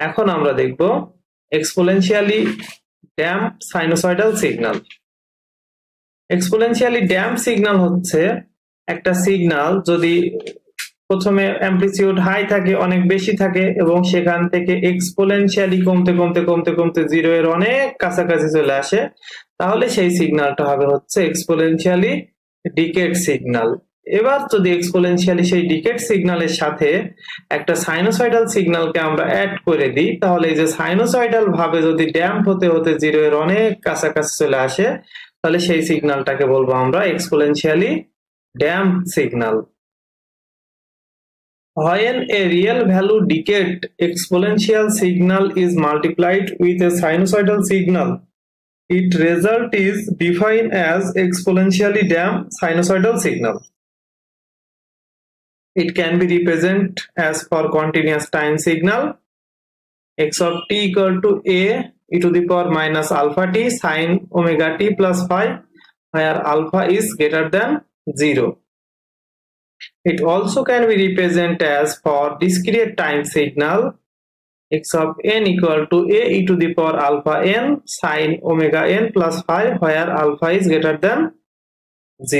এখন আমরা দেখব exponentially damp sinusoidal signal. Exponentially damp signal হচ্ছে একটা সিগন্যাল যদি প্রথমে অ্যামপ্লিটিউড হাই থাকে, অনেক বেশি থাকে, এবং সেখান থেকে এক্সপোনেনশিয়ালি কমতে কমতে কমতে কমতে জিরো এর অনেক কাছাকাছি চলে আসে, তাহলে সেই সিগন্যালটা হবে হচ্ছে এক্সপোনেনশিয়ালি ডিকেড সিগন্যাল। এবার যদি এক্সপোনেনশিয়ালি সেই ডিকেড সিগন্যালের সাথে একটা সাইনোসয়েডাল সিগন্যালকে আমরা অ্যাড করে দিই, তাহলে এই যে সাইনোসয়েডাল ভাবে যদি ড্যাম্প হতে হতে জিরো এর অনেক কাছাকাছি চলে আসে, তাহলে সেই সিগন্যালটাকে বলবো আমরা exponentially damp signal. When a real value decayed exponential signal is multiplied with a sinusoidal signal, its result is defined as exponentially damped sinusoidal signal. It can be represented as for continuous time signal x of t equal to a e to the power minus alpha t sin omega t plus phi, where alpha is greater than 0. It also can be represented as for discrete time signal x of n equal to a e to the power alpha n sin omega n plus phi, where alpha is greater than 0.